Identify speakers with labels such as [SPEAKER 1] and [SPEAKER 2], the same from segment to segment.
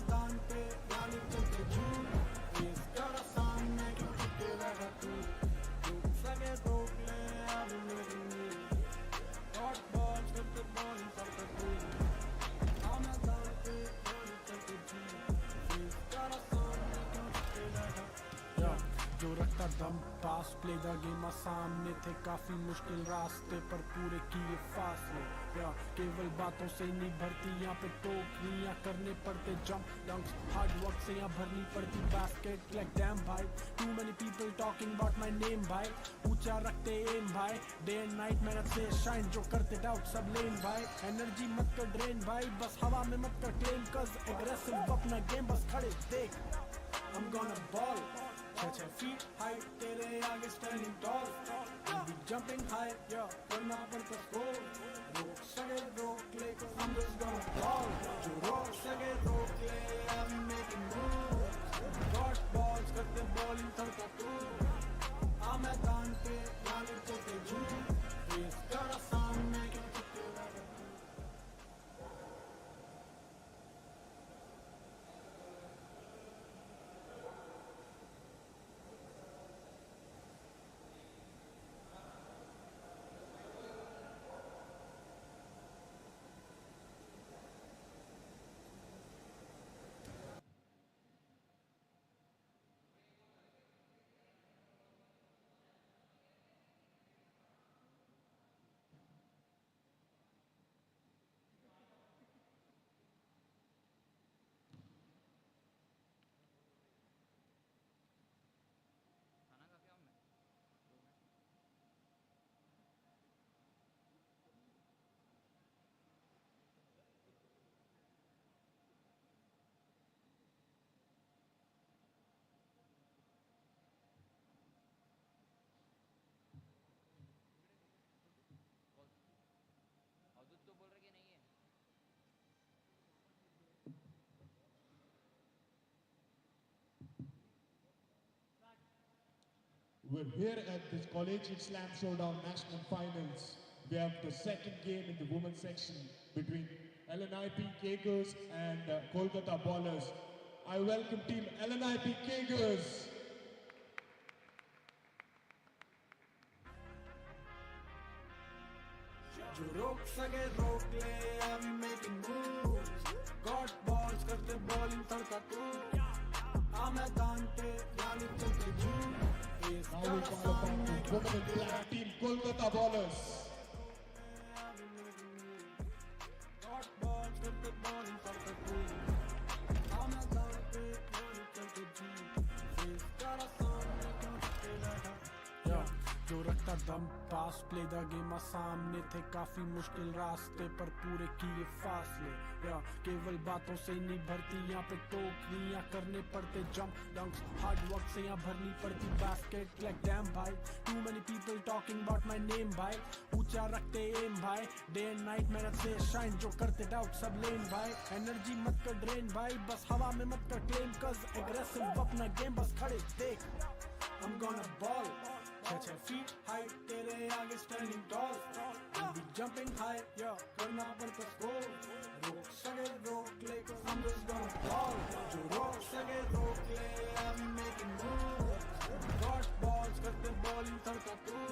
[SPEAKER 1] मैदान पे गाली चलते झूठ इसका सामने क्यों टिके बैठा तू रुक सके रोक ले अब मेरी नींद हॉट बॉल करते बॉल करते तू मैदान पे गाली चलते झूठ इसका सामने क्यों टिके बैठा जो रखता दम पास प्ले द गेम सामने थे काफी मुश्किल रास्ते पर पूरे किए फासले या केवल बातों से नहीं भरती यहाँ पे टोकरियाँ करने पड़ते जंप डंक्स हार्ड वर्क से यहाँ भरनी पड़ती बास्केट लाइक डैम भाई too many people talking about my name भाई ऊंचा रखते एम भाई डे एंड नाइट मेहनत से शाइन जो करते डाउट सब लेन भाई एनर्जी मत कर ड्रेन भाई बस हवा में मत कर क्लेम कज एग्रेसिव अपना गेम बस खड़े देख I'm gonna ball 6 feet high तेरे आगे standing tall I'll be jumping high yeah करना पड़ता score रोक सके रोक ले I'm just gonna ball जो रोक सके रोक ले I'm making moves got balls करते bowling थड़का तू आ मैदान पे गाली चलते झूठ इस करा सामने क्यों चुके बैठे
[SPEAKER 2] तो बोल रहे कि नहीं है
[SPEAKER 3] We're here at this Collegiate Slam Showdown National Finals. We have the second game in the women's section between LNIPE KAGERS and KOLKATA Ballers. I welcome team LNIPE KAGERS.
[SPEAKER 1] जो रोक सके रोक ले I'm making moves got balls करते bowling तड़का तू आ मैदान पे गाली चलते झूठ
[SPEAKER 3] Now we call upon the women in black team KOLKATA Ballers.
[SPEAKER 1] got balls करते bowling तड़का तू आ मैदान पे गाली चलते झूठ इसका सामने क्यों टिके बैठा जो रखता दम पास प्ले द गेम सामने थे काफी मुश्किल रास्ते पर पूरे किए फासले या केवल बातों से नहीं भरती यहाँ पे टोकरियाँ करने पड़ते जंप डंक्स हार्ड वर्क से यहाँ भरनी पड़ती बास्केट लाइक डैम भाई too many people talking about my name भाई ऊंचा रखते एम भाई डे एंड नाइट मेहनत से शाइन जो करते डाउट सब लेन भाई एनर्जी मत कर ड्रेन भाई बस हवा में मत कर क्लेम कज एग्रेसिव अपना गेम बस खड़े देख I'm gonna ball 6 feet high तेरे आगे standing tall I'll be jumping high yeah करना पड़ता score रोक सके रोक ले I'm just gonna ball जो रोक सके रोक ले I'm making moves got balls करते bowling तड़का तू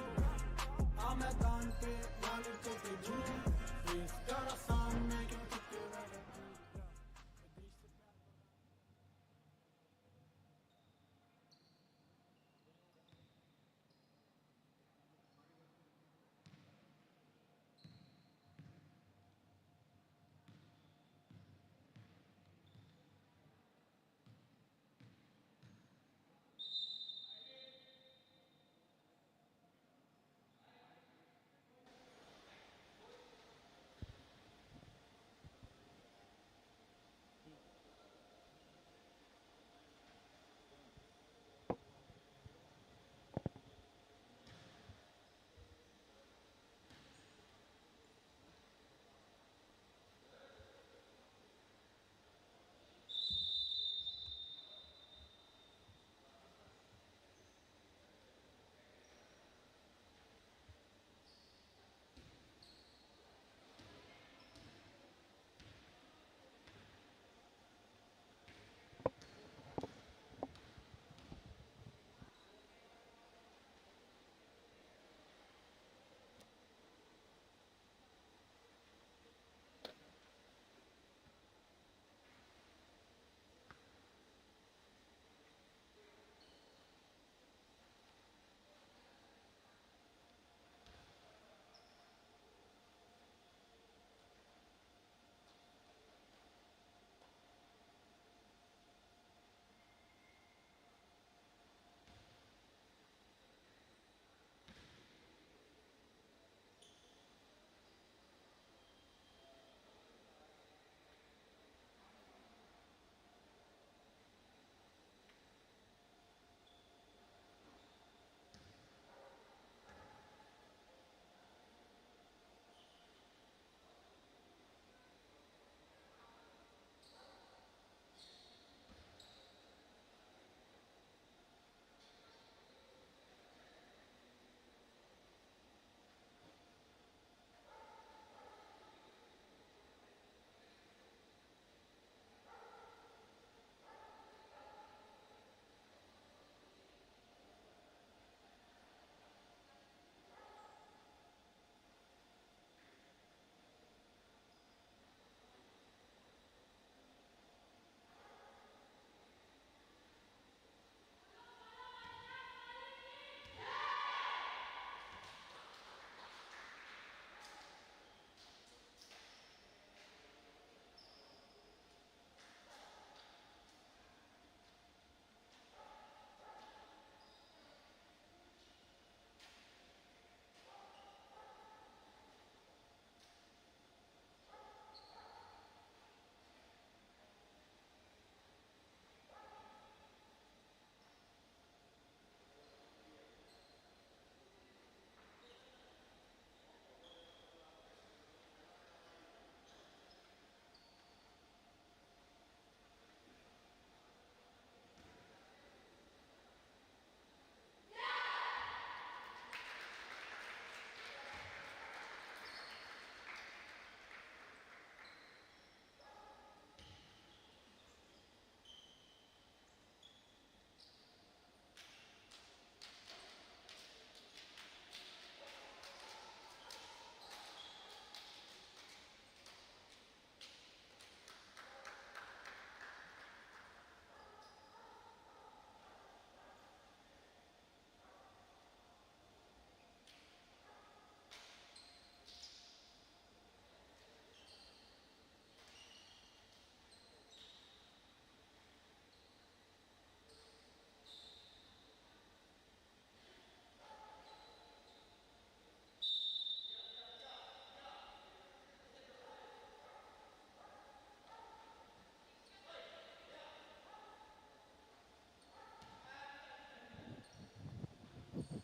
[SPEAKER 1] आ मैदान पे गाली चलते झूठ इस करा सामने क्यों चुके बैठे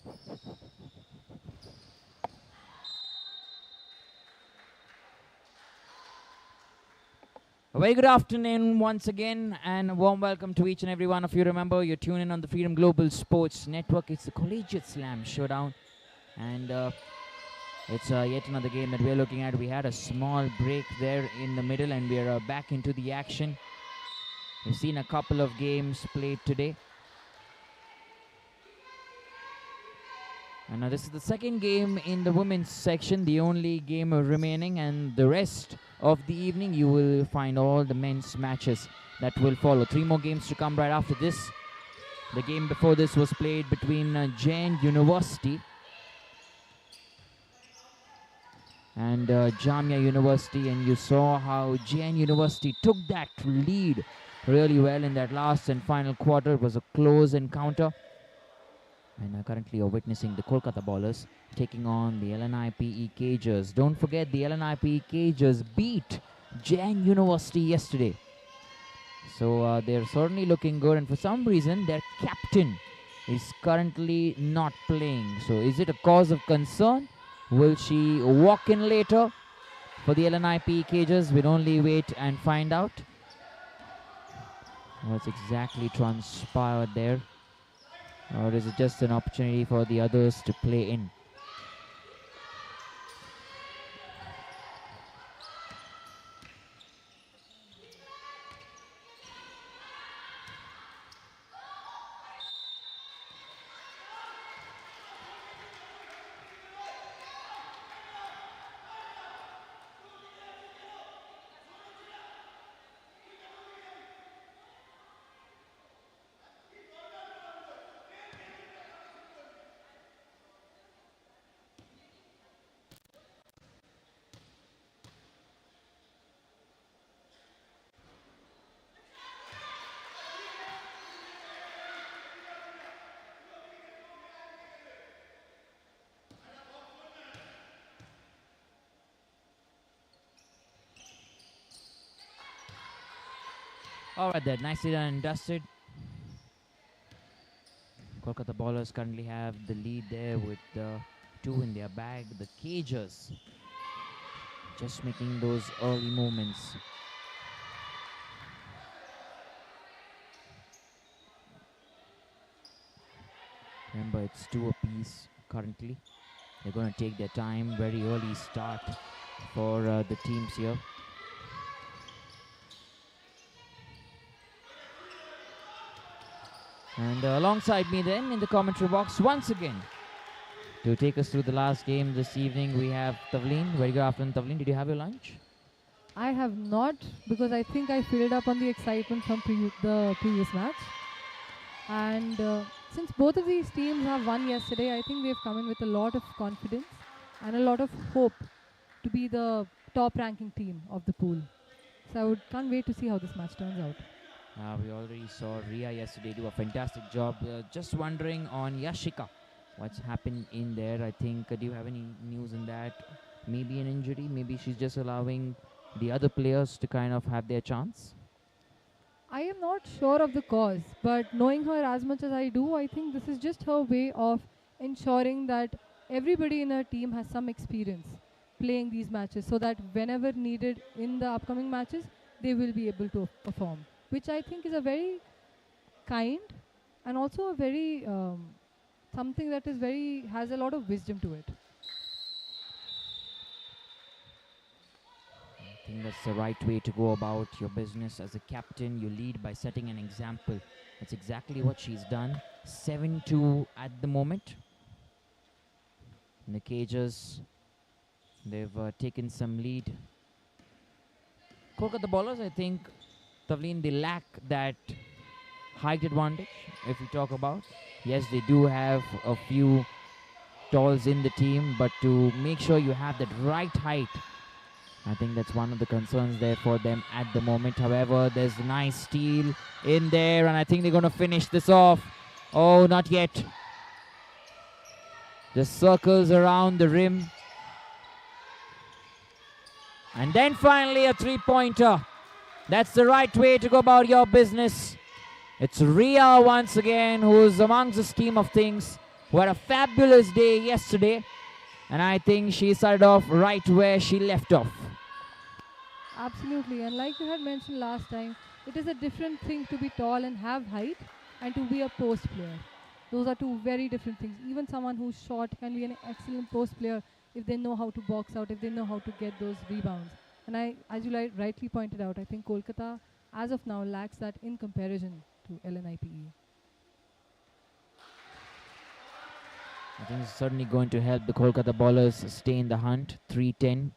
[SPEAKER 2] A very good afternoon once again, and a warm welcome to each and every one of you. Remember, you're tuning in on the Freedom Global Sports Network. It's the Collegiate Slam Showdown, and it's yet another game that we're looking at. We had a small break there in the middle, and we're back into the action. We've seen a couple of games played today. And this is the second game in the women's section, the only game remaining, and the rest of the evening you will find all the men's matches that will follow. 3 more games to come right after this. The game before this was played between Jain University and Jamia University, and you saw how Jain University took that lead really well in that last and final quarter. It was a close encounter. And currently you're witnessing the Kolkata Ballers taking on the LNIPE CAGERS. Don't forget, the LNIPE CAGERS beat Jain University yesterday. So they're certainly looking good, and for some reason their captain is currently not playing. So is it a cause of concern? Will she walk in later for the LNIPE CAGERS? We'll only wait and find out. What's exactly transpired there? Or is it just an opportunity for the others to play in? Alright then, nicely done and dusted. Kolkata Ballers currently have the lead there with 2 in their bag. The CAGERS just making those early movements. Remember, it's 2 apiece currently. They're going to take their time. Very early start for the teams here. And alongside me then in the commentary box once again to take us through the last game this evening, we have Tavleen. Very good afternoon, Tavleen. Did you have your lunch?
[SPEAKER 4] I have not, because I think I filled up on the excitement from the previous match. And since both of these teams have won yesterday, I think they've come in with a lot of confidence and a lot of hope to be the top ranking team of the pool. So I can't wait to see how this match turns out.
[SPEAKER 2] We already saw Ria yesterday do a fantastic job. Just wondering on Yashika, what's happened in there? I think, do you have any news in that? Maybe an injury? Maybe she's just allowing the other players to kind of have their chance?
[SPEAKER 4] I am not sure of the cause, but knowing her as much as I do, I think this is just her way of ensuring that everybody in her team has some experience playing these matches, so that whenever needed in the upcoming matches, they will be able to perform, which I think is a very kind and also a very something that is has a lot of wisdom to it.
[SPEAKER 2] I think that's the right way to go about your business as a captain. You lead by setting an example. That's exactly what she's done. 7-2 at the moment. And the CAGERS, they've taken some lead. Kolkata Ballers, I think, Tavleen, they lack that height advantage, if we talk about. Yes, they do have a few talls in the team, but to make sure you have that right height, I think that's one of the concerns there for them at the moment. However, there's a nice steal in there, and I think they're going to finish this off. Oh, not yet. Just circles around the rim. And then finally a 3-pointer. That's the right way to go about your business. It's Ria once again who's amongst the scheme of things. who had a fabulous day yesterday. And I think she started off right where she left off.
[SPEAKER 4] Absolutely, and like you had mentioned last time, it is a different thing to be tall and have height and to be a post player. Those are two very different things. Even someone who's short can be an excellent post player if they know how to box out, if they know how to get those rebounds. And as you rightly pointed out, I think Kolkata, as of now, lacks that in comparison to LNIPE.
[SPEAKER 2] I think it's certainly going to help the Kolkata bowlers stay in the hunt. 3-10.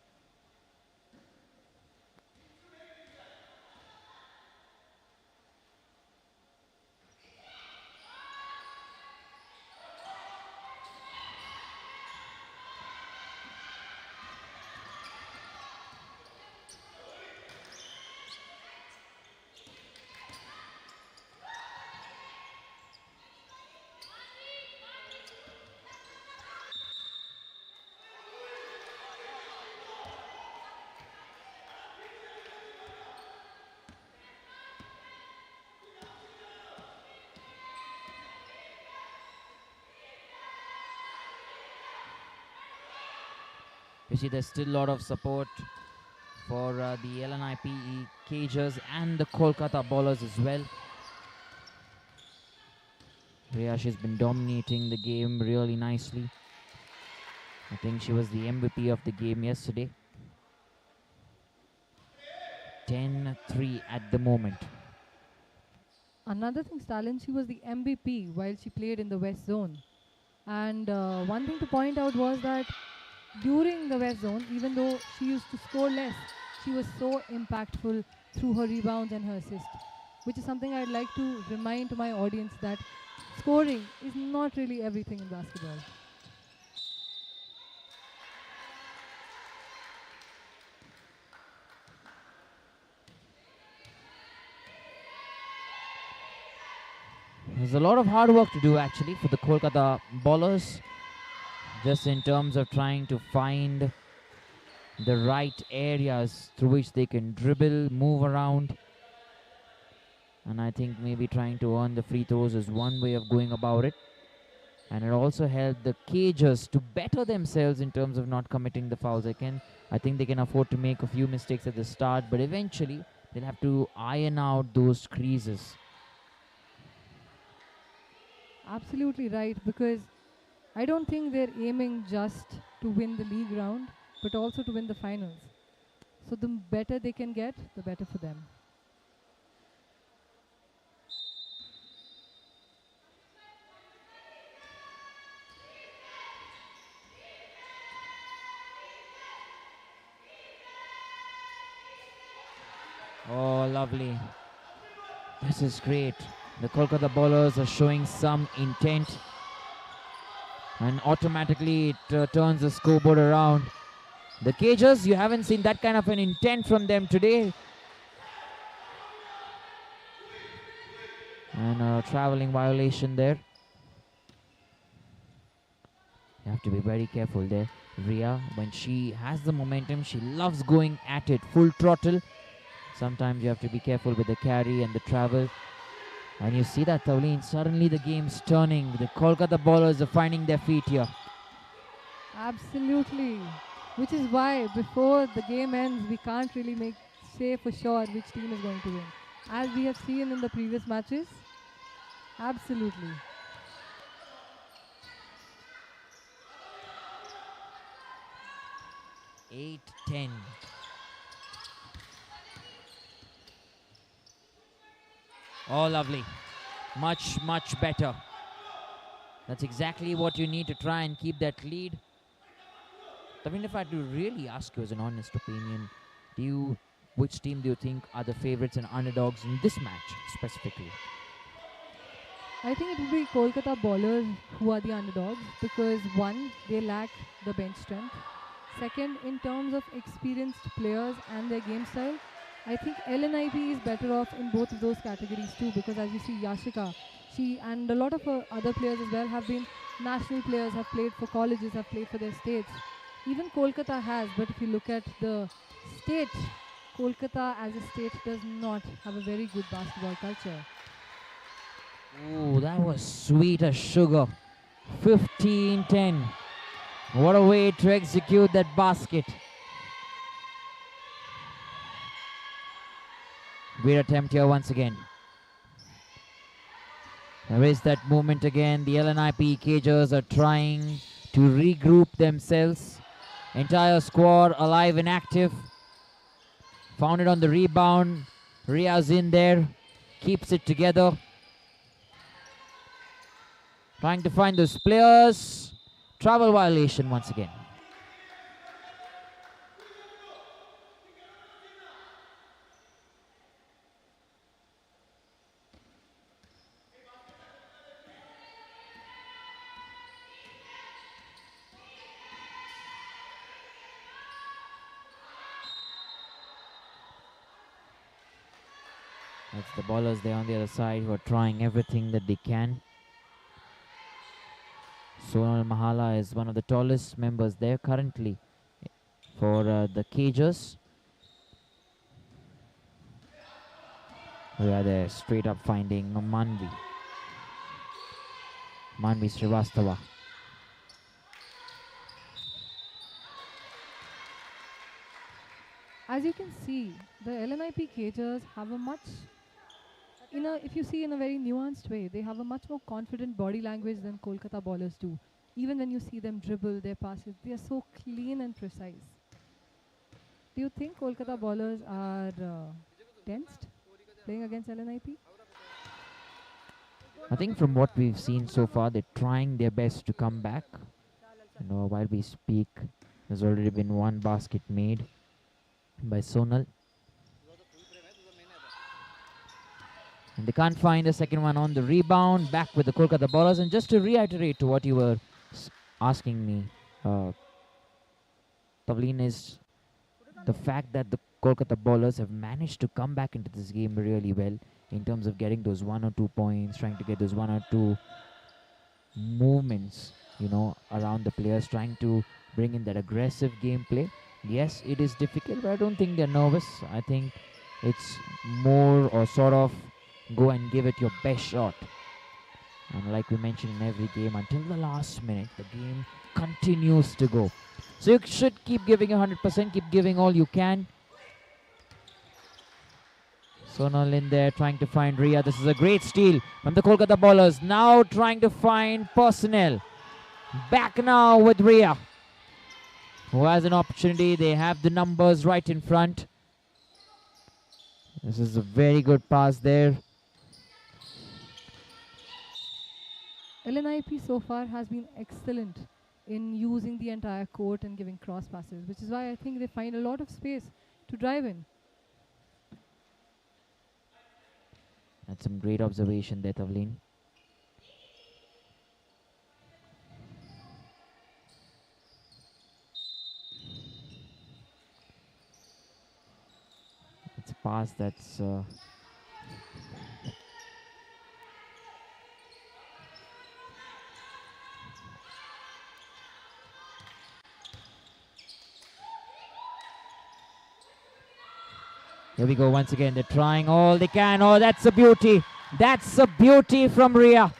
[SPEAKER 2] You see, there's still a lot of support for the LNIPE CAGERS and the Kolkata bowlers as well. Riya, she's been dominating the game really nicely. I think she was the MVP of the game yesterday. 10-3 at the moment.
[SPEAKER 4] Another thing, Stalin, she was the MVP while she played in the West Zone. And one thing to point out was that during the West Zone, even though she used to score less, she was so impactful through her rebounds and her assists, which is something I'd like to remind to my audience that scoring is not really everything in basketball.
[SPEAKER 2] There's a lot of hard work to do actually for the Kolkata bowlers, just in terms of trying to find the right areas through which they can dribble, move around. And I think maybe trying to earn the free throws is one way of going about it. And it also helped the CAGERS to better themselves in terms of not committing the fouls. I think they can afford to make a few mistakes at the start, but eventually they'll have to iron out those creases.
[SPEAKER 4] Absolutely right, because I don't think they're aiming just to win the league round, but also to win the finals. So the better they can get, the better for them.
[SPEAKER 2] Oh, lovely. This is great. The Kolkata bowlers are showing some intent. And automatically it turns the scoreboard around. The CAGERS, you haven't seen that kind of an intent from them today. And a traveling violation there. You have to be very careful there. Riya, when she has the momentum, she loves going at it full throttle. Sometimes you have to be careful with the carry and the travel. And you see that, Tawleen, suddenly the game's turning. The Kolkata bowlers are finding their feet here.
[SPEAKER 4] Absolutely. Which is why before the game ends, we can't really say for sure which team is going to win. As we have seen in the previous matches. Absolutely.
[SPEAKER 2] Eight, 10. Oh, lovely. Much, much better. That's exactly what you need to try and keep that lead. I mean, if I had to really ask you as an honest opinion, which team do you think are the favorites and underdogs in this match specifically?
[SPEAKER 4] I think it will be Kolkata bowlers who are the underdogs because one, they lack the bench strength. Second, in terms of experienced players and their game style, I think LNIP is better off in both of those categories too, because as you see, Yashika, she and a lot of other players as well have been national players, have played for colleges, have played for their states. Even Kolkata has, but if you look at the state, Kolkata as a state does not have a very good basketball culture.
[SPEAKER 2] Ooh, that was sweet as sugar. 15-10. What a way to execute that basket. Great attempt here once again. There is that movement again. The LNIPE CAGERS are trying to regroup themselves. Entire squad alive and active. Found it on the rebound. Ria's in there. Keeps it together. Trying to find those players. Travel violation once again. It's the ballers there on the other side who are trying everything that they can. Sonal Mahala is one of the tallest members there currently for the CAGERS. We are there straight up finding Manvi Srivastava.
[SPEAKER 4] As you can see, the LNIP CAGERS have a much, if you see in a very nuanced way, they have a much more confident body language than Kolkata ballers do. Even when you see them dribble their passes, they are so clean and precise. Do you think Kolkata ballers are tensed playing against LNIP?
[SPEAKER 2] I think from what we've seen so far, they're trying their best to come back. While we speak, there's already been one basket made by Sonal. And they can't find the second one on the rebound. Back with the Kolkata ballers. And just to reiterate to what you were asking me, Tavleen, is the fact that the Kolkata ballers have managed to come back into this game really well in terms of getting those 1 or 2 points, trying to get those 1 or 2 movements, around the players, trying to bring in that aggressive gameplay. Yes, it is difficult, but I don't think they're nervous. I think it's more or sort of go and give it your best shot. And like we mentioned in every game, until the last minute, the game continues to go. So you should keep giving 100%, keep giving all you can. Sonal in there trying to find Ria. This is a great steal from the Kolkata ballers. Now trying to find personnel. Back now with Ria, who has an opportunity. They have the numbers right in front. This is a very good pass there.
[SPEAKER 4] LNIP so far has been excellent in using the entire court and giving cross passes, which is why I think they find a lot of space to drive in.
[SPEAKER 2] That's some great observation there, Tavleen. It's a pass that's here we go once again. They're trying all they can. Oh, that's a beauty. That's a beauty from Ria.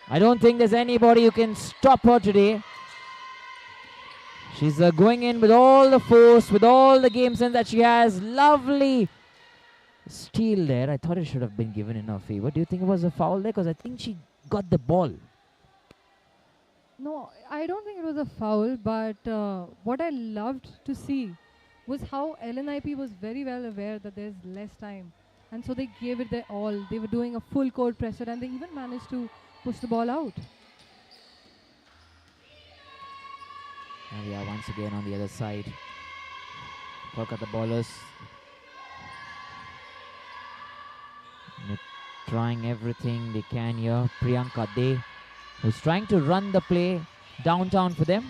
[SPEAKER 2] I don't think there's anybody who can stop her today. She's going in with all the force, with all the game sense that she has. Lovely steal there. I thought it should have been given in her favor. Do you think it was a foul there? Because I think she got the ball.
[SPEAKER 4] No, I don't think it was a foul, but what I loved to see was how LNIP was very well aware that there's less time. And so they gave it their all. They were doing a full court pressure and they even managed to push the ball out.
[SPEAKER 2] And yeah, once again on the other side, Kolkata ballers trying everything they can here. Priyanka De, who's trying to run the play downtown for them.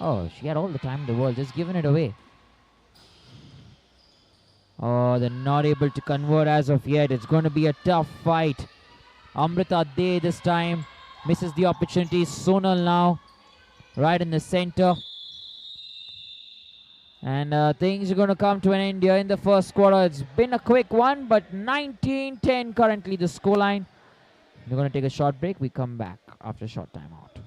[SPEAKER 2] Oh, she had all the time in the world, just giving it away. Oh, they're not able to convert as of yet. It's going to be a tough fight. Amrita De this time misses the opportunity. Sonal now right in the center. And things are going to come to an end here in the first quarter. It's been a quick one, but 19-10 currently the scoreline We're going to take a short break. We come back after a short time out.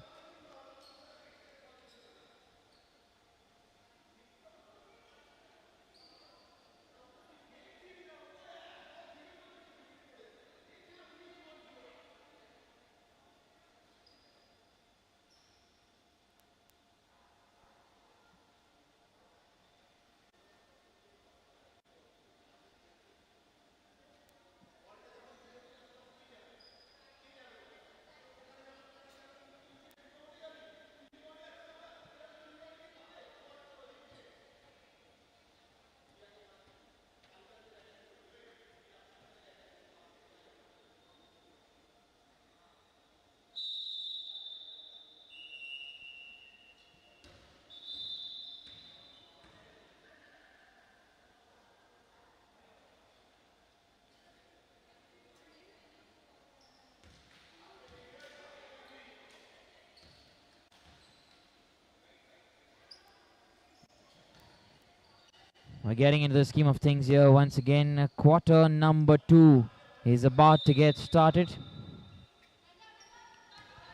[SPEAKER 2] We're getting into the scheme of things here once again. Quarter number 2 is about to get started.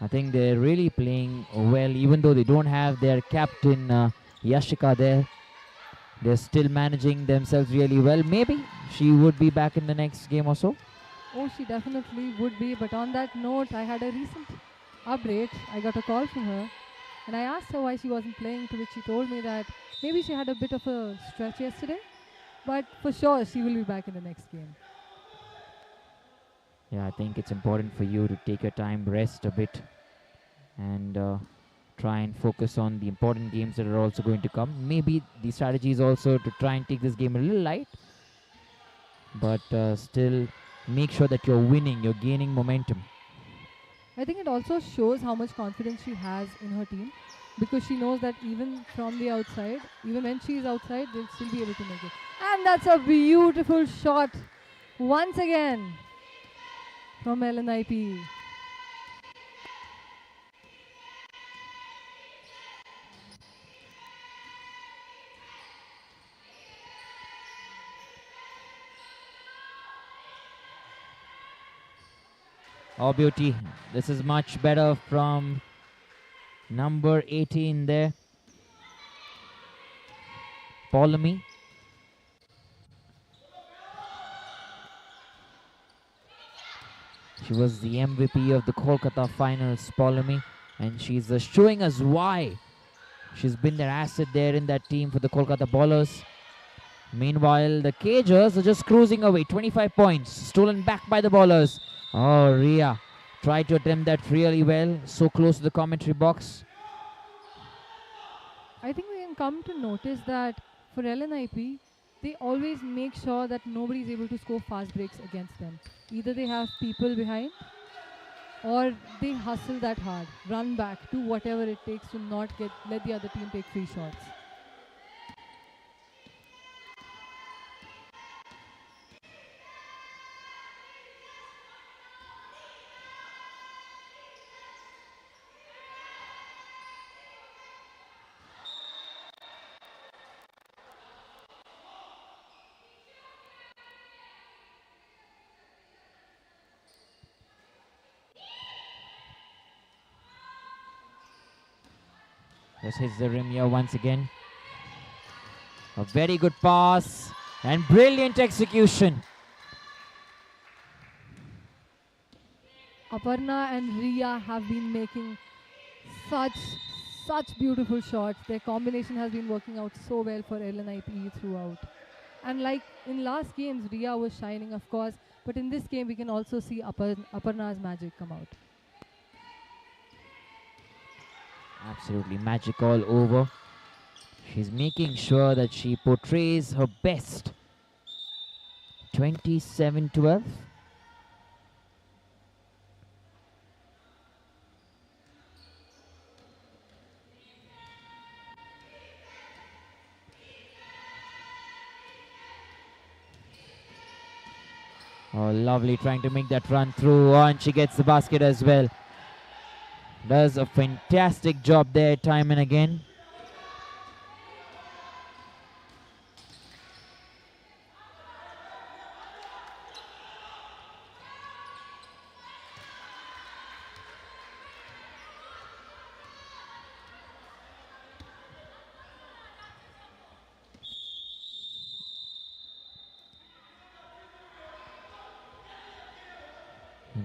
[SPEAKER 2] I think they're really playing well, even though they don't have their captain Yashika there. They're still managing themselves really well. Maybe she would be back in the next game or so.
[SPEAKER 4] Oh, she definitely would be. But on that note, I had a recent update. I got a call from her, and I asked her why she wasn't playing, to which she told me that maybe she had a bit of a stretch yesterday, but for sure she will be back in the next game.
[SPEAKER 2] Yeah, I think it's important for you to take your time, rest a bit, and try and focus on the important games that are also going to come. Maybe the strategy is also to try and take this game a little light, but still make sure that you're winning, you're gaining momentum.
[SPEAKER 4] I think it also shows how much confidence she has in her team, because she knows that even from the outside, even when she is outside, they'll still be able to make it. And that's a beautiful shot once again from LNIPE.
[SPEAKER 2] Oh, beauty. This is much better from number 18 there. Polemy. She was the MVP of the Kolkata finals, Polemy, and she's showing us why. She's been their asset there in that team for the Kolkata Ballers. Meanwhile, the CAGERS are just cruising away. 25 points, stolen back by the Ballers. Oh, Ria tried to attempt that really well, so close to the commentary box.
[SPEAKER 4] I think we can come to notice that for LNIP, they always make sure that nobody is able to score fast breaks against them. Either they have people behind, or they hustle that hard, run back, do whatever it takes to not let the other team take free shots.
[SPEAKER 2] Just hits the rim here once again. A very good pass and brilliant execution.
[SPEAKER 4] Aparna and Ria have been making such beautiful shots. Their combination has been working out so well for LNIPE throughout. And like in last games, Ria was shining, of course, but in this game we can also see Aparna's magic come out.
[SPEAKER 2] Absolutely magic all over. She's making sure that she portrays her best. 27-12. Oh, lovely, trying to make that run through. Oh, and she gets the basket as well. Does a fantastic job there time and again.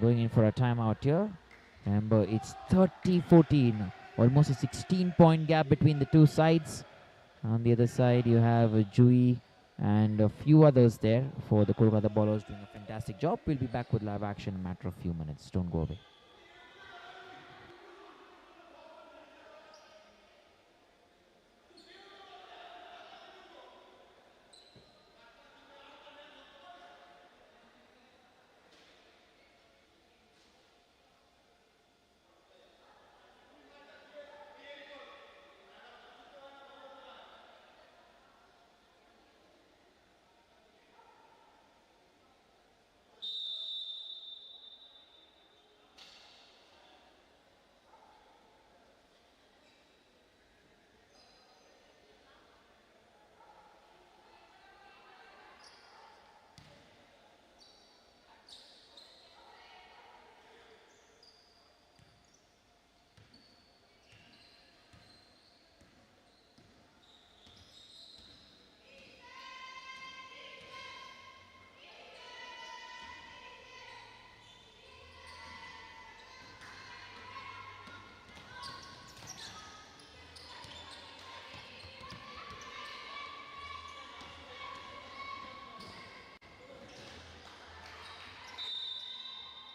[SPEAKER 2] Going in for a timeout here. Remember, it's 30-14. Almost a 16-point gap between the two sides. On the other side, you have Jui and a few others there for the Kolkata bowlers doing a fantastic job. We'll be back with live action in a matter of few minutes. Don't go away.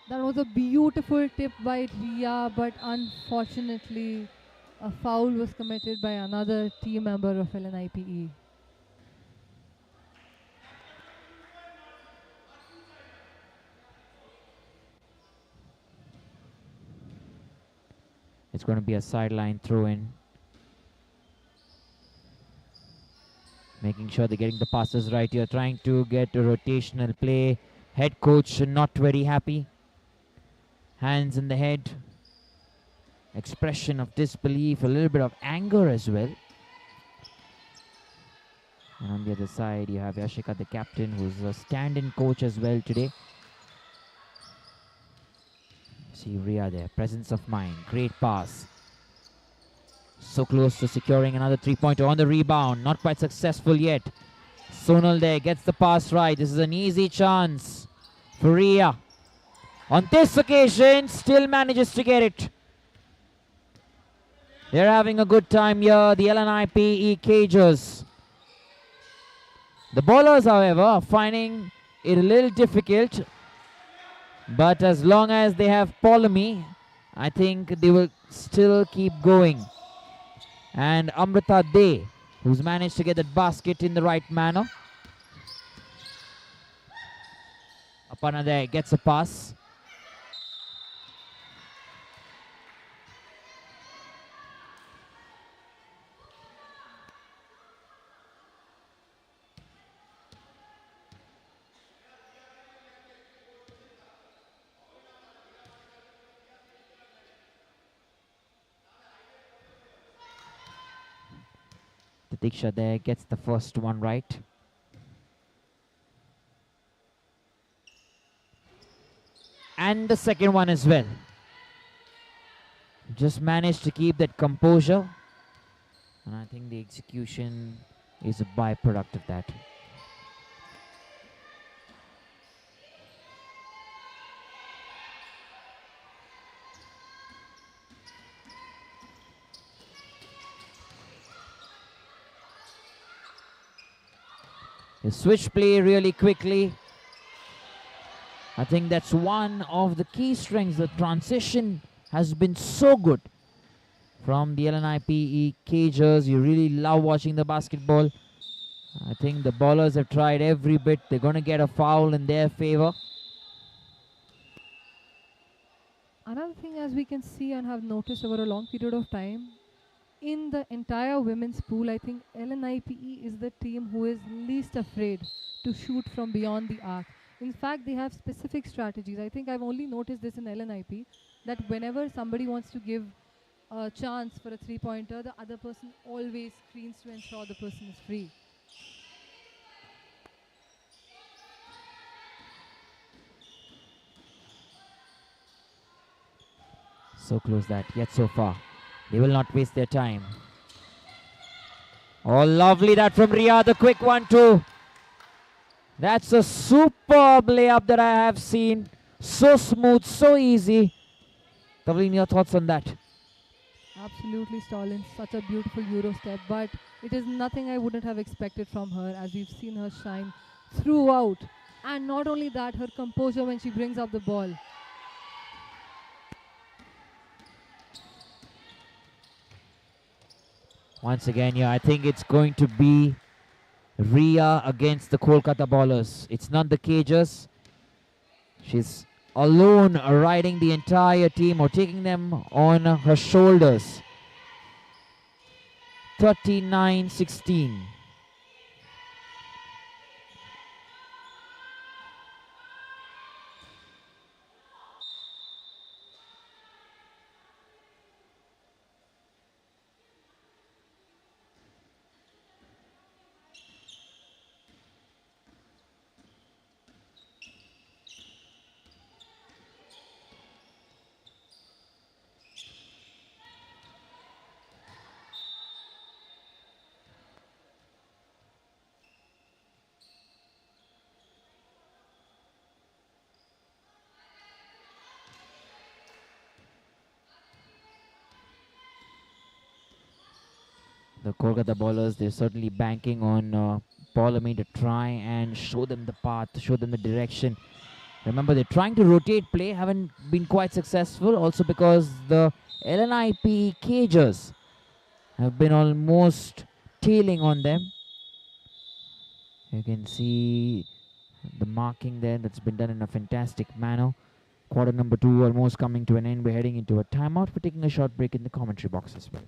[SPEAKER 4] That was a beautiful tip by Ria, but unfortunately, a foul was committed by another team member of LNIPE.
[SPEAKER 2] It's going to be a sideline throw in. Making sure they're getting the passes right here. Trying to get a rotational play. Head coach not very happy. Hands in the head. Expression of disbelief. A little bit of anger as well. And on the other side, you have Yashika, the captain, who's a stand-in coach as well today. See Ria there. Presence of mind. Great pass. So close to securing another 3-pointer on the rebound. Not quite successful yet. Sonal there gets the pass right. This is an easy chance for Ria. On this occasion, still manages to get it. They're having a good time here, the LNIPE CAGERS. The bowlers, however, are finding it a little difficult. But as long as they have Polemy, I think they will still keep going. And Amrita De, who's managed to get that basket in the right manner. Apana there gets a pass. Diksha there gets the first one right. And the second one as well. Just managed to keep that composure. And I think the execution is a byproduct of that. The switch play really quickly. I think that's one of the key strengths. The transition has been so good from the LNIPE CAGERS. You really love watching the basketball. I think the bowlers have tried every bit. They're going to get a foul in their favor.
[SPEAKER 4] Another thing, as we can see and have noticed over a long period of time, in the entire women's pool, I think LNIPE is the team who is least afraid to shoot from beyond the arc. In fact, they have specific strategies. I think I've only noticed this in LNIP, that whenever somebody wants to give a chance for a three-pointer, the other person always screens to ensure the person is free.
[SPEAKER 2] So close that, yet so far. They will not waste their time. Oh, lovely that from Ria, the quick one too. That's a superb layup that I have seen So smooth, so easy. Tavleen, your thoughts on that?
[SPEAKER 4] Absolutely, Stalin. Such a beautiful Euro step, but it is nothing I wouldn't have expected from her, as we've seen her shine throughout. And not only that, her composure when she brings up the ball.
[SPEAKER 2] Once again, yeah, I think it's going to be Ria against the Kolkata ballers. It's not the CAGERS. She's alone riding the entire team or taking them on her shoulders. 39-16. The Kolkata bowlers, they're certainly banking on Paulamy to try and show them the path, show them the direction. Remember, they're trying to rotate play, haven't been quite successful. Also because the LNIPE CAGERS have been almost tailing on them. You can see the marking there that's been done in a fantastic manner. Quarter number 2 almost coming to an end. We're heading into a timeout. We're taking a short break in the commentary box as well.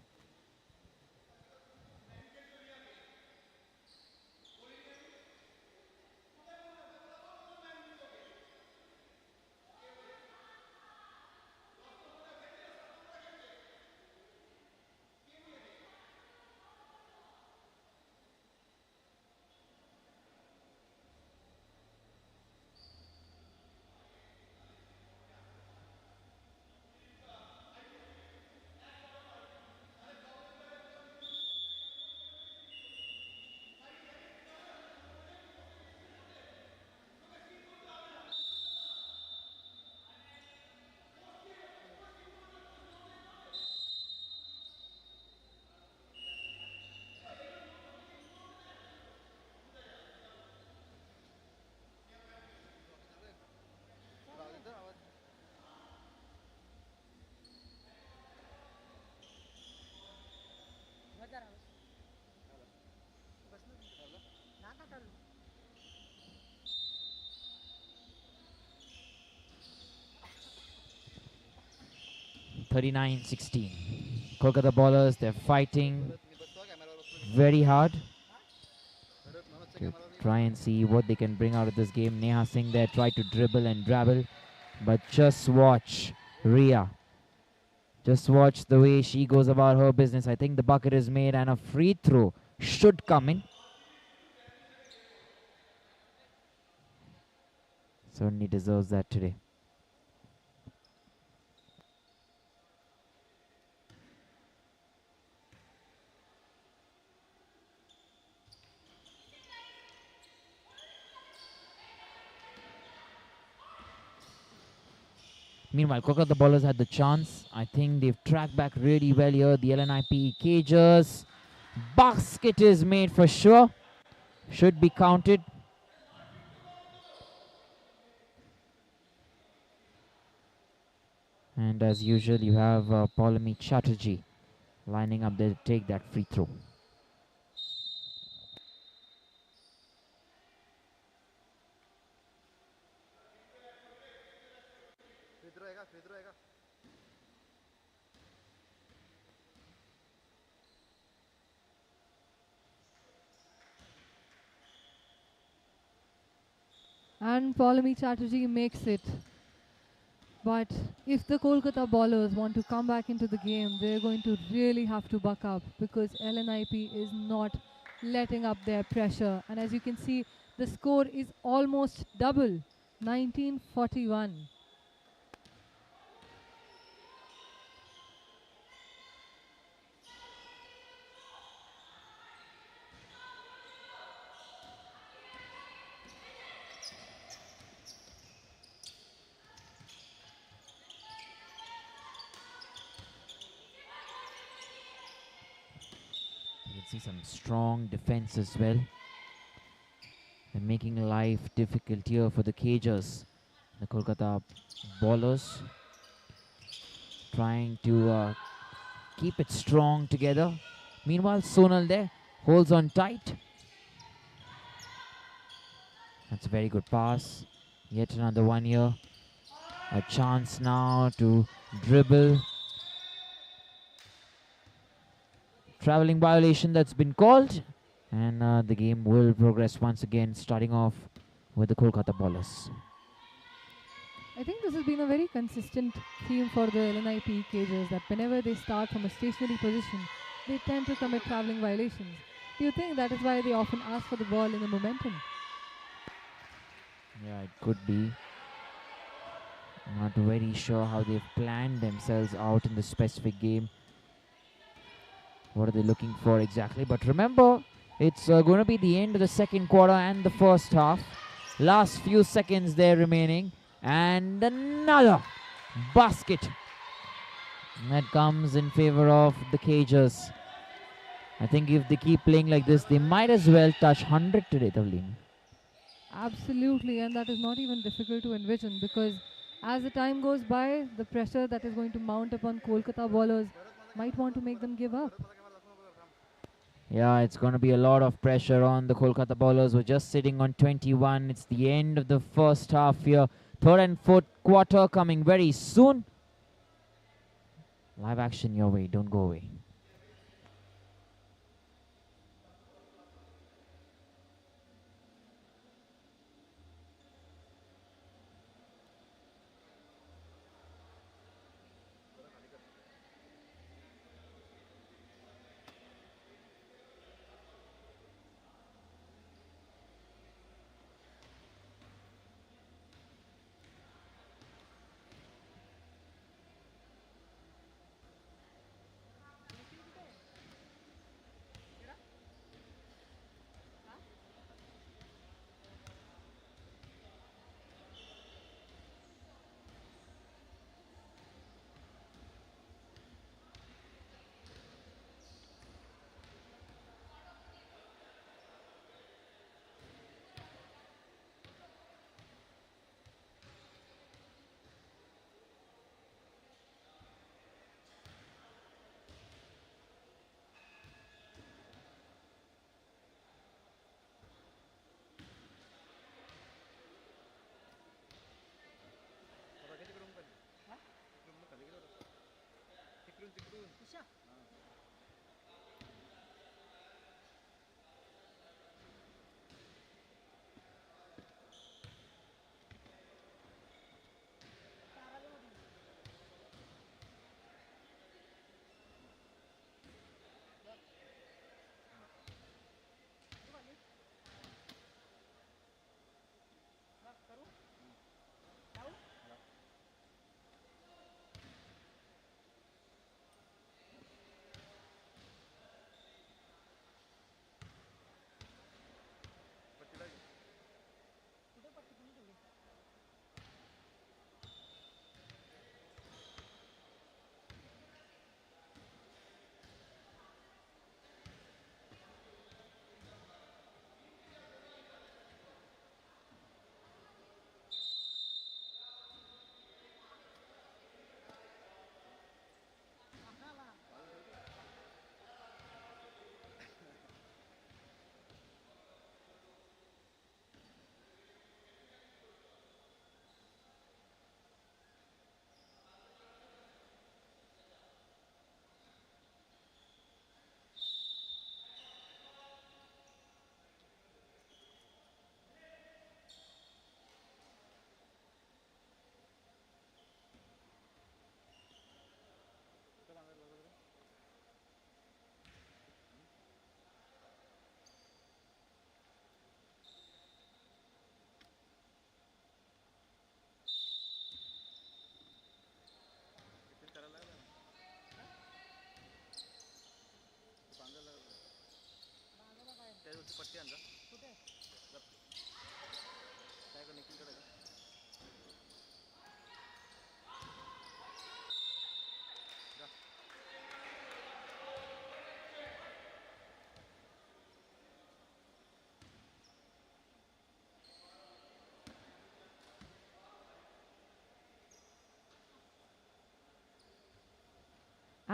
[SPEAKER 2] (39-16). Kolkata bowlers, they're fighting very hard to try and see what they can bring out of this game. Neha Singh there tried to dribble and drabble, but just watch Ria. Just watch the way she goes about her business. I think the bucket is made and a free throw should come in. Certainly deserves that today. Meanwhile, Kolkata bowlers had the chance. I think they've tracked back really well here. The LNIPE CAGERS. Basket is made for sure. Should be counted. And as usual, you have Paulamy Chatterjee lining up there to take that free throw.
[SPEAKER 4] And Paulamy Chatterjee makes it. But if the Kolkata bowlers want to come back into the game, they're going to really have to buck up, because LNIP is not letting up their pressure. And as you can see, the score is almost double, 1941.
[SPEAKER 2] see some strong defense as well. They're making life difficult here for the CAGERS. The Kolkata bowlers trying to keep it strong together. Meanwhile, Sonal there holds on tight. That's a very good pass. Yet another one here. A chance now to dribble. Travelling violation that's been called. And the game will progress once again, starting off with the Kolkata bowlers.
[SPEAKER 4] I think this has been a very consistent theme for the LNIPE CAGERS, that whenever they start from a stationary position, they tend to commit travelling violations. Do you think that is why they often ask for the ball in the momentum?
[SPEAKER 2] Yeah, it could be. Not very sure how they've planned themselves out in this specific game. What are they looking for exactly? But remember, it's going to be the end of the second quarter and the first half. Last few seconds there remaining. And another basket that comes in favor of the CAGERS. I think if they keep playing like this, they might as well touch 100 today, Tavleen.
[SPEAKER 4] Absolutely, and that is not even difficult to envision, because as the time goes by, the pressure that is going to mount upon Kolkata bowlers might want to make them give up.
[SPEAKER 2] Yeah, it's going to be a lot of pressure on the Kolkata bowlers. We're just sitting on 21. It's the end of the first half here. Third and fourth quarter coming very soon. Live action your way. Don't go away.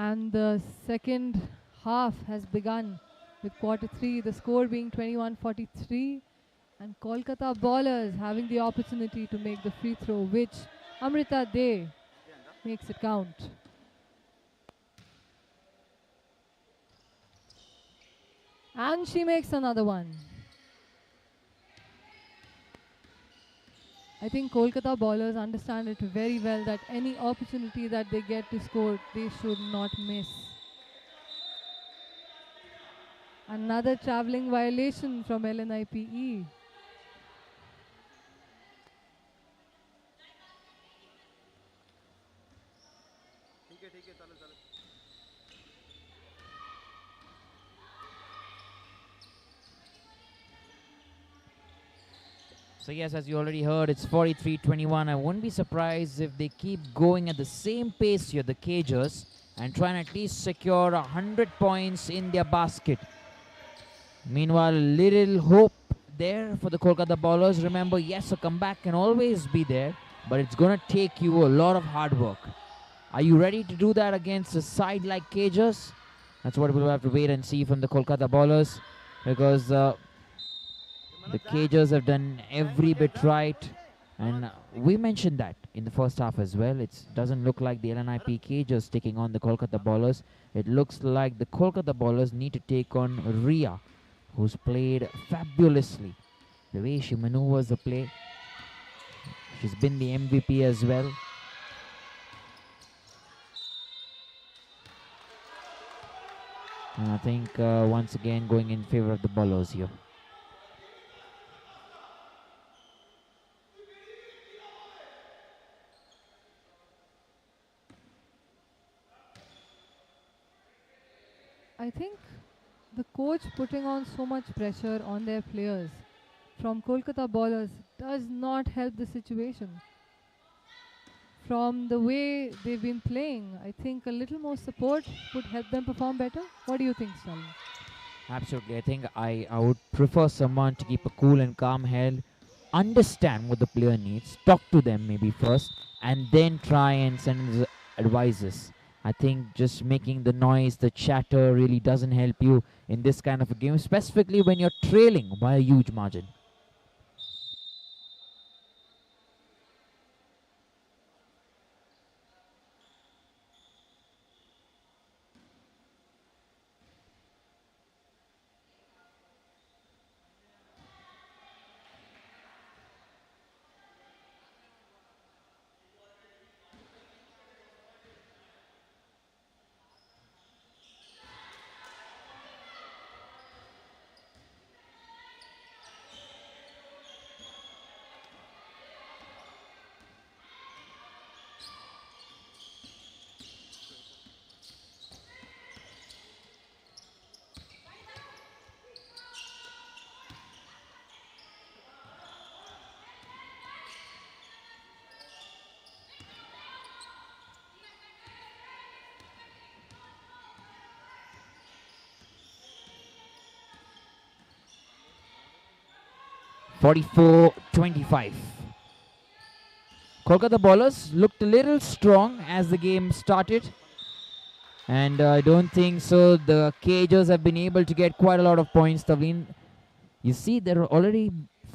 [SPEAKER 4] And the second half has begun with quarter 3, the score being 21-43, and Kolkata bowlers having the opportunity to make the free throw, which Amrita De makes it count. And she makes another one. I think Kolkata bowlers understand it very well that any opportunity that they get to score, they should not miss. Another travelling violation from LNIPE.
[SPEAKER 2] So yes, as you already heard, it's 43-21. I wouldn't be surprised if they keep going at the same pace here, the CAGERS, and try and at least secure 100 points in their basket. Meanwhile, little hope there for the Kolkata bowlers. Remember, yes, a comeback can always be there, but it's going to take you a lot of hard work. Are you ready to do that against a side like CAGERS? That's what we'll have to wait and see from the Kolkata bowlers, because the CAGERS have done every bit right, and we mentioned that in the first half as well. It doesn't look like the LNIP CAGERS taking on the Kolkata bowlers. It looks like the Kolkata bowlers need to take on Ria, who's played fabulously. The way she maneuvers the play, she's been the MVP as well. And I think once again going in favor of the bowlers here.
[SPEAKER 4] I think the coach putting on so much pressure on their players from Kolkata bowlers does not help the situation. From the way they've been playing, I think a little more support would help them perform better. What do you think, Stalin?
[SPEAKER 2] Absolutely. I think I would prefer someone to keep a cool and calm head, understand what the player needs, talk to them maybe first, and then try and send advices. I think just making the noise, the chatter really doesn't help you in this kind of a game, specifically when you're trailing by a huge margin. (44-25). Kolkata bowlers looked a little strong as the game started, and I don't think so. The CAGERS have been able to get quite a lot of points. Tavleen, you see, there are already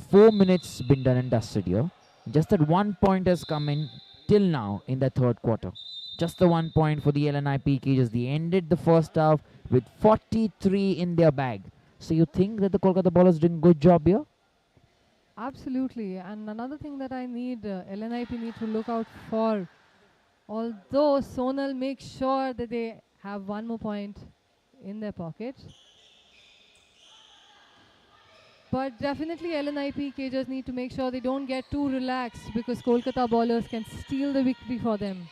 [SPEAKER 2] 4 minutes been done and dusted here. Just that 1 point has come in till now in the third quarter. Just the 1 point for the LNIP CAGERS. They ended the first half with 43 in their bag. So you think that the Kolkata bowlers doing a good job here?
[SPEAKER 4] Absolutely. And another thing that I need, LNIP need to look out for, although Sonal makes sure that they have 1 more point in their pocket, but definitely LNIP CAGERS need to make sure they don't get too relaxed, because Kolkata bowlers can steal the victory for them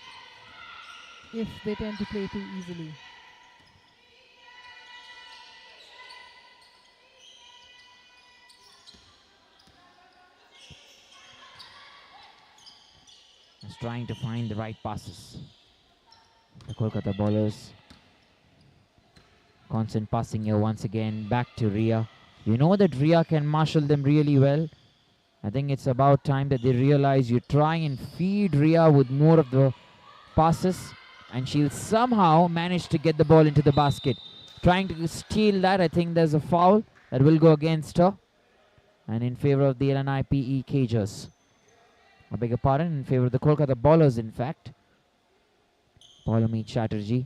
[SPEAKER 4] if they tend to play too easily.
[SPEAKER 2] Just trying to find the right passes. The Kolkata bowlers. Constant passing here once again back to Ria. You know that Ria can marshal them really well. I think it's about time that they realize you try and feed Ria with more of the passes. and she'll somehow manage to get the ball into the basket. Trying to steal that, I think there's a foul that will go against her and in favor of the LNIPE CAGERS. I beg your pardon, in favor of the Kolkata Ballers, in fact. Paulami Chatterjee,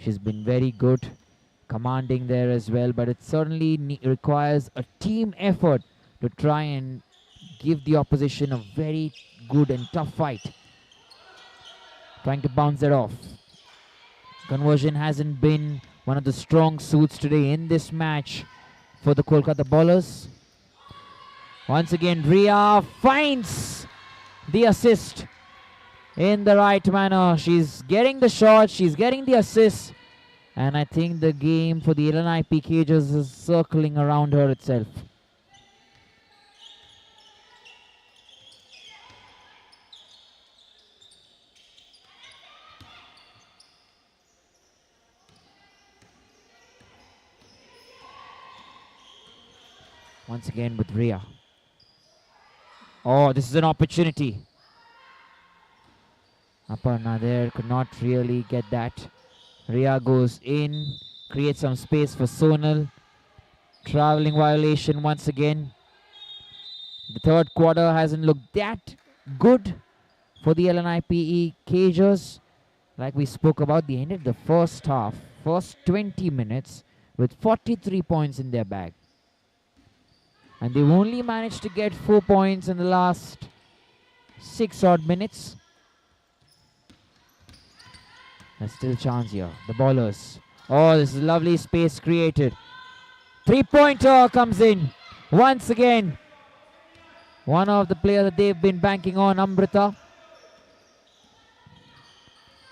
[SPEAKER 2] she's been very good, commanding there as well, but it certainly requires a team effort to try and give the opposition a very good and tough fight. Trying to bounce it off. Conversion hasn't been one of the strong suits today in this match for the Kolkata Ballers. Once again, Ria finds the assist in the right manner. She's getting the shot, she's getting the assist, and I think the game for the LNIP CAGERS is circling around her itself. Once again with Ria. Oh, this is an opportunity. Aparna there could not really get that. Ria goes in, creates some space for Sonal. Traveling violation once again. The third quarter hasn't looked that good for the LNIPE CAGERS. Like we spoke about, they ended the first half, first 20 minutes with 43 points in their bag. And they've only managed to get 4 points in the last 6 odd minutes. There's still a chance here. The Ballers. Oh, this is lovely space created. 3-pointer comes in. Once again. One of the players that they've been banking on, Amrita.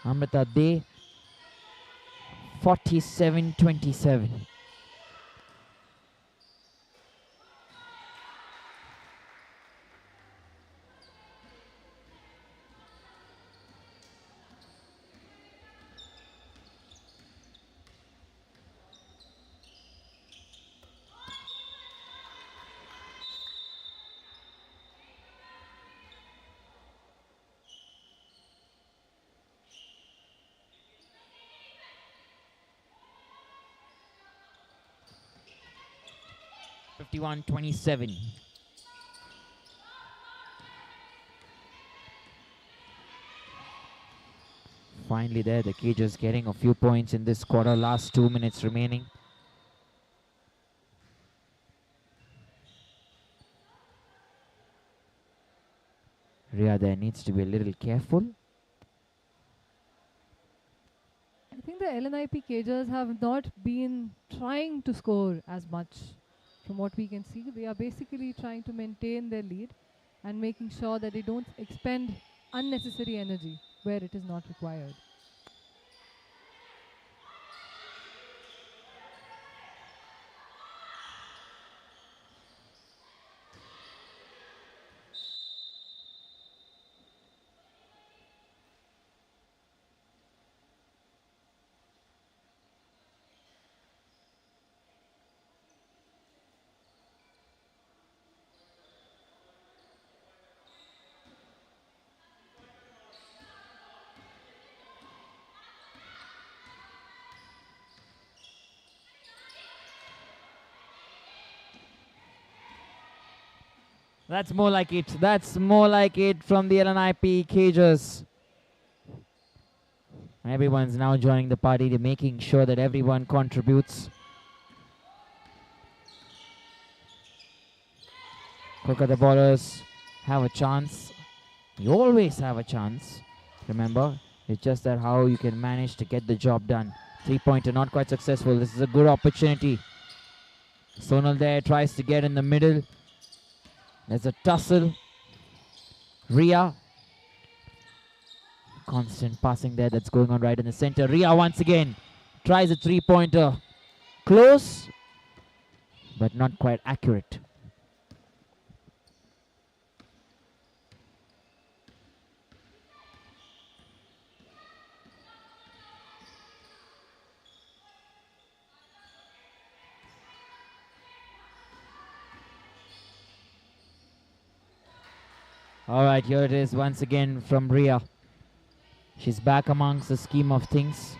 [SPEAKER 2] Amrita Day. 47-27. (51-27). Finally there, the CAGERS getting a few points in this quarter. Last 2 minutes remaining. Ria there needs to be a little careful.
[SPEAKER 4] I think the LNIP CAGERS have not been trying to score as much. From what we can see, they are basically trying to maintain their lead and making sure that they don't expend unnecessary energy where it is not required.
[SPEAKER 2] That's more like it. That's more like it from the LNIP CAGERS. Everyone's now joining the party. They're making sure that everyone contributes. Kolkata Ballers have a chance. You always have a chance. Remember, it's just that how you can manage to get the job done. 3-pointer not quite successful. This is a good opportunity. Sonal there tries to get in the middle. There's a tussle. Ria. Constant passing there that's going on right in the center. Ria once again tries a 3-pointer. Close, but not quite accurate. All right, here it is once again from Ria. She's back amongst the scheme of things.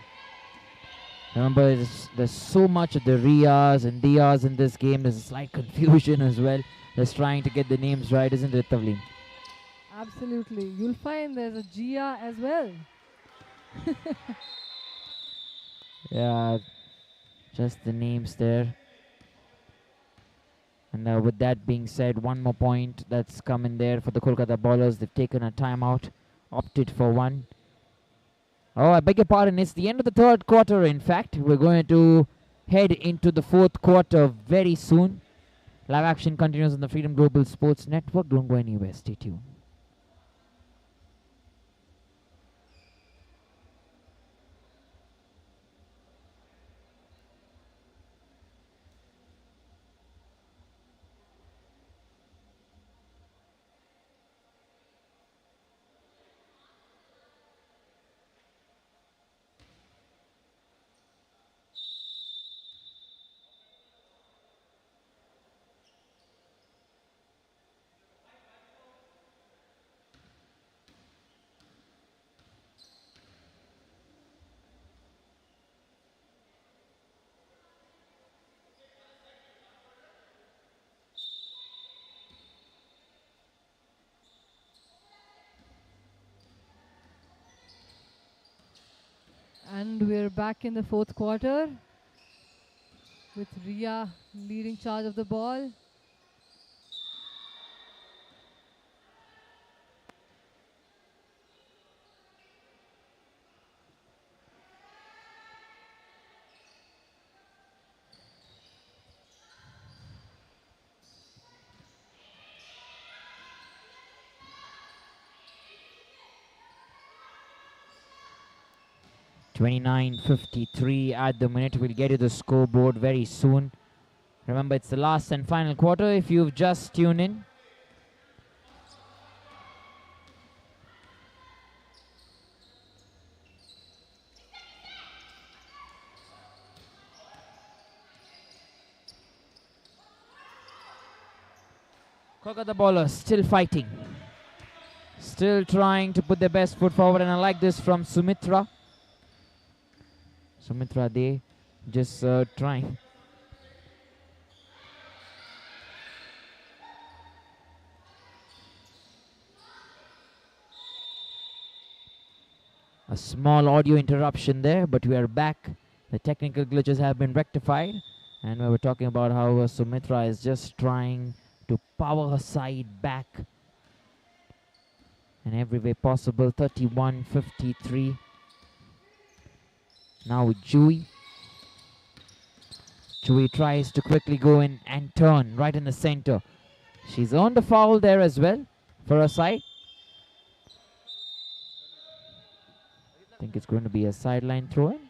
[SPEAKER 2] Remember, there's so much of the Riyas and Diyas in this game. There's a slight confusion as well. Just trying to get the names right, isn't it, Tavleen?
[SPEAKER 4] Absolutely. You'll find there's a Gia as well.
[SPEAKER 2] Yeah, just the names there. And with that being said, one more point that's come in there for the Kolkata bowlers. They've taken a timeout, opted for one. Oh, I beg your pardon. It's the end of the third quarter, in fact. We're going to head into the fourth quarter very soon. Live action continues on the Freedom Global Sports Network. Don't go anywhere. Stay tuned.
[SPEAKER 4] And we're back in the fourth quarter with Ria leading charge of the ball.
[SPEAKER 2] $29.53 at the minute. We'll get you the scoreboard very soon. Remember, it's the last and final quarter if you've just tuned in. Kolkata bowlers still fighting. Still trying to put their best foot forward, and I like this from Sumitra. Sumitra, they just trying. A small audio interruption there, but we are back. The technical glitches have been rectified, and we were talking about how Sumitra is just trying to power her side back in every way possible. 31-53. Now with Jui. Jui tries to quickly go in and turn right in the center. She's earned a foul there as well for her side. I think it's going to be a sideline throw-in.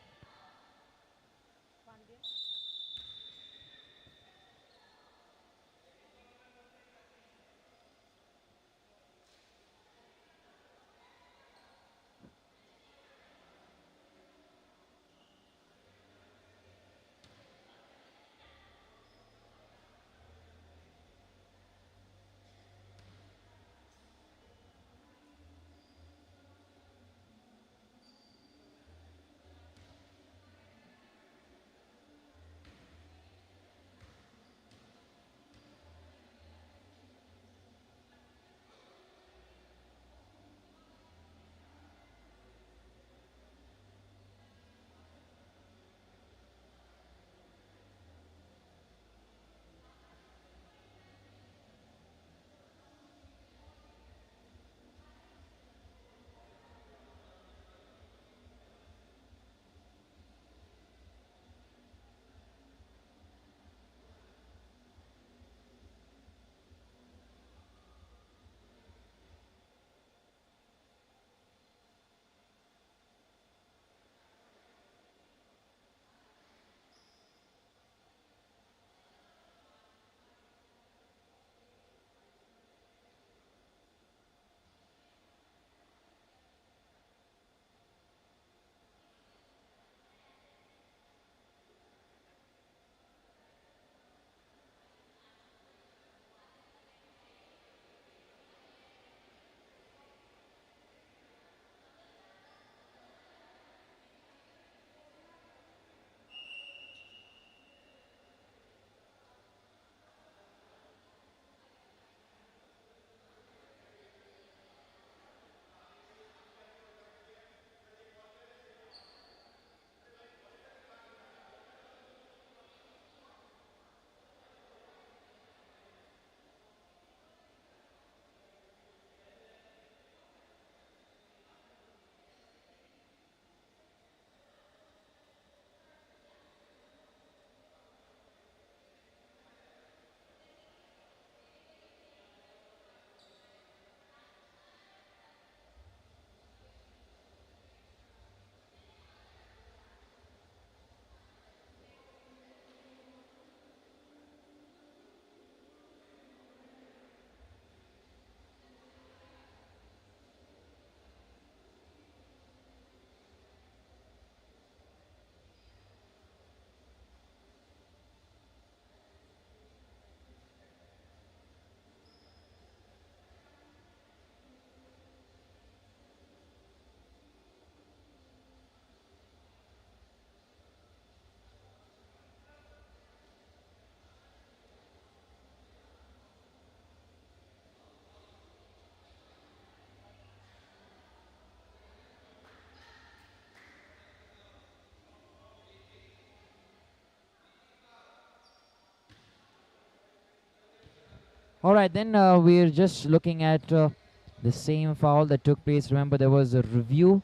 [SPEAKER 2] All right, then we're just looking at the same foul that took place. Remember, there was a review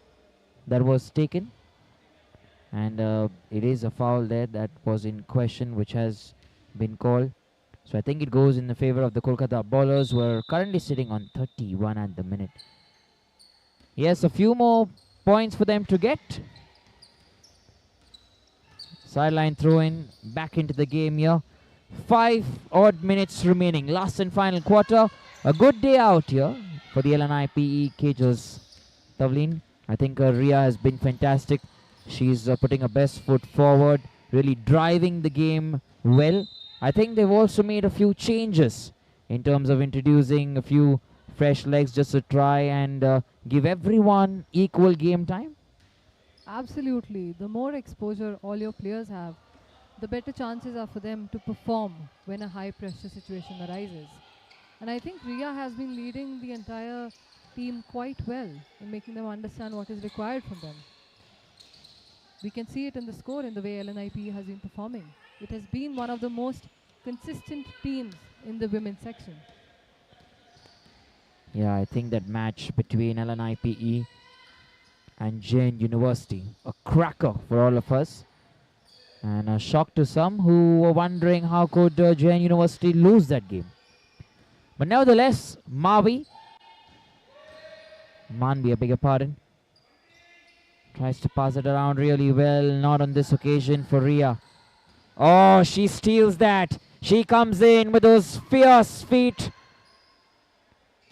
[SPEAKER 2] that was taken, and it is a foul there that was in question, which has been called. So I think it goes in the favor of the Kolkata bowlers, who are currently sitting on 31 at the minute. Yes, a few more points for them to get. Sideline throw in, back into the game here. 5 odd minutes remaining, last and final quarter. A good day out here for the LNIPE CAGERS. Tavleen, I think Ria has been fantastic. She's putting her best foot forward, really driving the game well. I think they've also made a few changes in terms of introducing a few fresh legs just to try and give everyone equal game time.
[SPEAKER 4] Absolutely. The more exposure all your players have, the better chances are for them to perform when a high pressure situation arises. And I think Ria has been leading the entire team quite well in making them understand what is required from them. We can see it in the score in the way LNIP has been performing. It has been one of the most consistent teams in the women's section.
[SPEAKER 2] Yeah, I think that match between LNIPE and Jain University, a cracker for all of us, and a shock to some who were wondering how could Jain University lose that game. But nevertheless, Manvi, I beg your pardon, tries to pass it around really well. Not on this occasion for Ria. Oh, she steals that. She comes in with those fierce feet.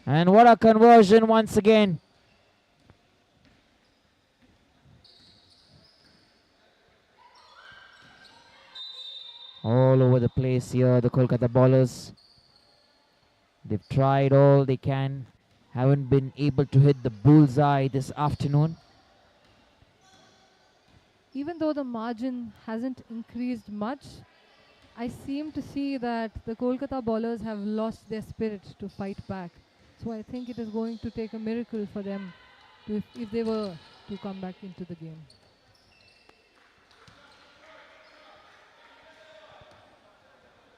[SPEAKER 2] And what a conversion once again. All over the place here, the Kolkata bowlers. They've tried all they can. Haven't been able to hit the bullseye this afternoon.
[SPEAKER 4] Even though the margin hasn't increased much, I seem to see that the Kolkata bowlers have lost their spirit to fight back. So I think it is going to take a miracle for them if they were to come back into the game.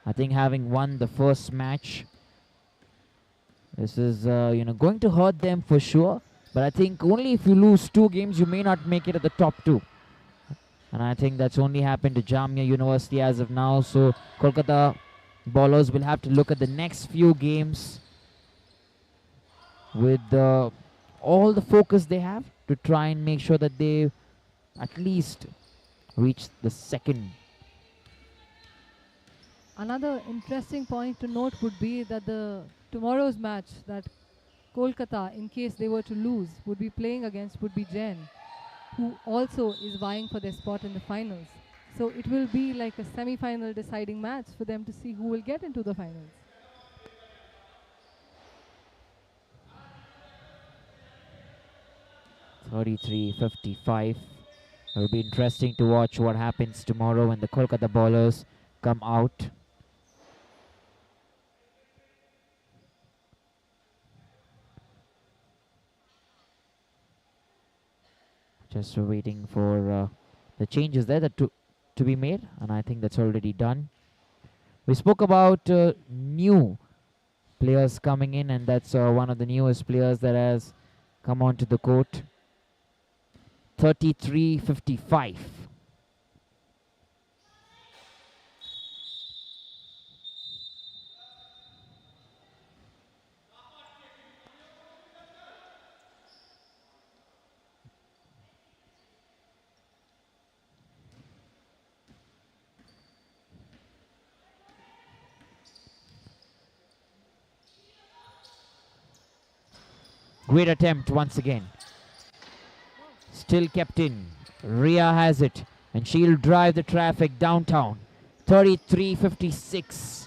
[SPEAKER 2] I think having won the first match, this is going to hurt them for sure. But I think only if you lose 2 games, you may not make it at the top 2. And I think that's only happened to Jamia University as of now. So Kolkata bowlers will have to look at the next few games with all the focus they have to try and make sure that they at least reach the second.
[SPEAKER 4] Another interesting point to note would be that tomorrow's match that Kolkata, in case they were to lose, would be playing against would be Jain, who also is vying for their spot in the finals. So it will be like a semi-final deciding match for them to see who will get into the finals.
[SPEAKER 2] (33:55). It will be interesting to watch what happens tomorrow when the Kolkata bowlers come out. Just waiting for the changes there to be made, and I think that's already done. We spoke about new players coming in, and that's one of the newest players that has come onto the court. 33:55. Great attempt once again. Still kept in. Ria has it, and she'll drive the traffic downtown. 33:56.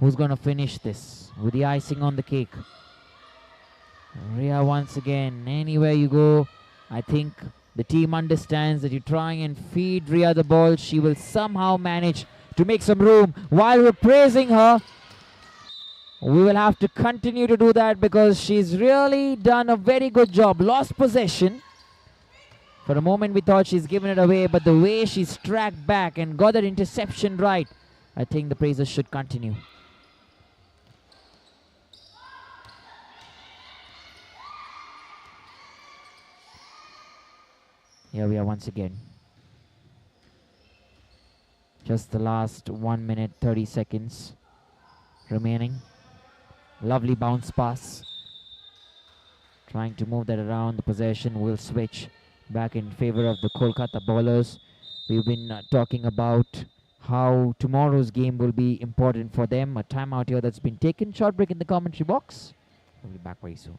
[SPEAKER 2] Who's going to finish this with the icing on the cake? Ria once again. Anywhere you go, I think the team understands that you're trying and feed Ria the ball. She will somehow manage to make some room. While we're praising her, we will have to continue to do that because she's really done a very good job. Lost possession. For a moment we thought she's given it away, but the way she's tracked back and got that interception right, I think the praises should continue. Here we are once again. Just the last 1 minute 30 seconds remaining. Lovely bounce pass. Trying to move that around. The possession will switch back in favor of the Kolkata bowlers. We've been talking about how tomorrow's game will be important for them. A timeout here that's been taken. Short break in the commentary box. We'll be back very soon.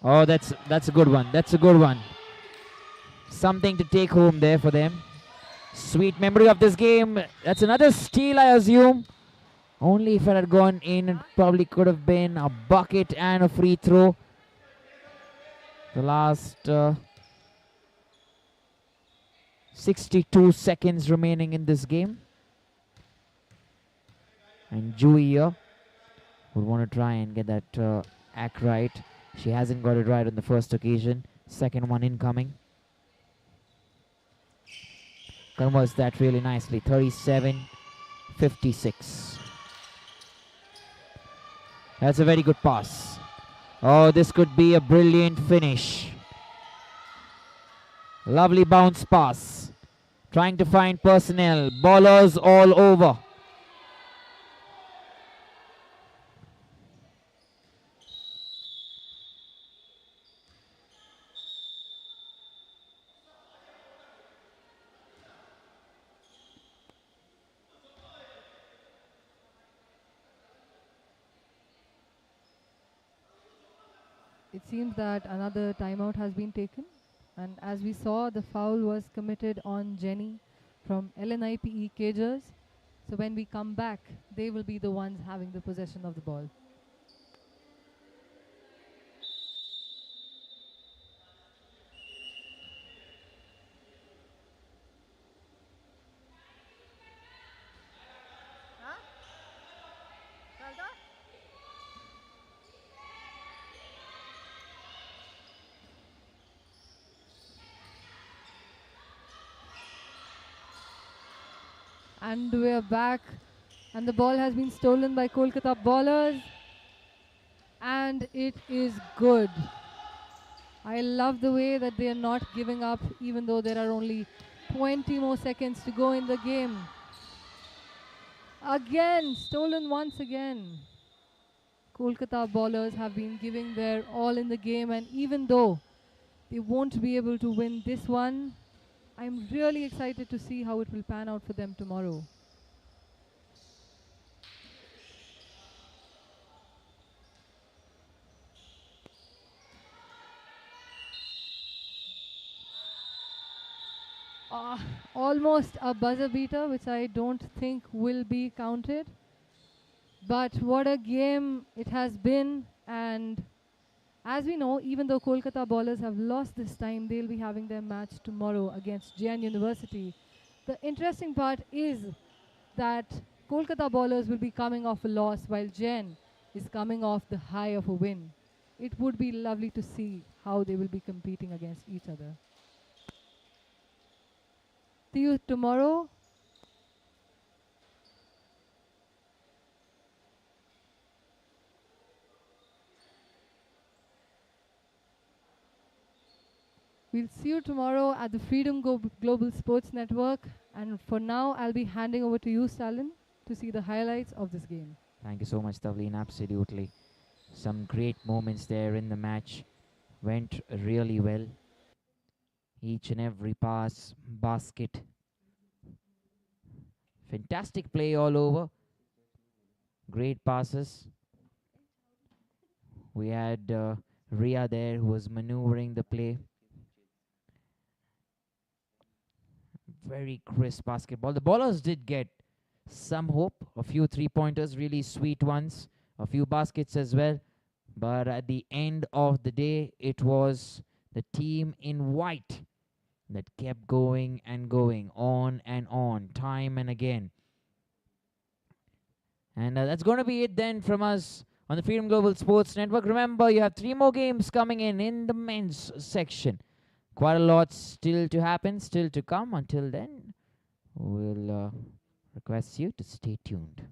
[SPEAKER 2] Oh, that's a good one. That's a good one. Something to take home there for them. Sweet memory of this game. That's another steal, I assume. Only if it had gone in, it probably could have been a bucket and a free throw. The last 62 seconds remaining in this game. And Jui here would want to try and get that act right. She hasn't got it right on the first occasion. Second one incoming. Converts that really nicely. 37-56. That's a very good pass. Oh, this could be a brilliant finish. Lovely bounce pass. Trying to find personnel. Ballers all over.
[SPEAKER 4] It seems that another timeout has been taken. And as we saw, the foul was committed on Jenny from LNIPE CAGERS. So when we come back, they will be the ones having the possession of the ball. And we are back, and the ball has been stolen by Kolkata bowlers, and it is good. I love the way that they are not giving up, even though there are only 20 more seconds to go in the game. Again, stolen once again. Kolkata bowlers have been giving their all in the game, and even though they won't be able to win this one, I'm really excited to see how it will pan out for them tomorrow. Almost a buzzer beater, which I don't think will be counted. But what a game it has been. And as we know, even though Kolkata bowlers have lost this time, they'll be having their match tomorrow against Jain University. The interesting part is that Kolkata bowlers will be coming off a loss while Jain is coming off the high of a win. It would be lovely to see how they will be competing against each other. See you tomorrow. We'll see you tomorrow at the Freedom Global Sports Network. And for now, I'll be handing over to you, Stalin, to see the highlights of this game.
[SPEAKER 2] Thank you so much, Tavleen. Absolutely. Some great moments there in the match. went really well. Each and every pass, basket. Fantastic play all over. Great passes. We had Ria there who was maneuvering the play. Very crisp basketball. The ballers did get some hope. A few three-pointers, really sweet ones. A few baskets as well. But at the end of the day, it was the team in white that kept going and going, on and on, time and again. And that's going to be it then from us on the Freedom Global Sports Network. Remember, you have 3 more games coming in the men's section. Quite a lot still to happen, still to come. Until then, we'll request you to stay tuned.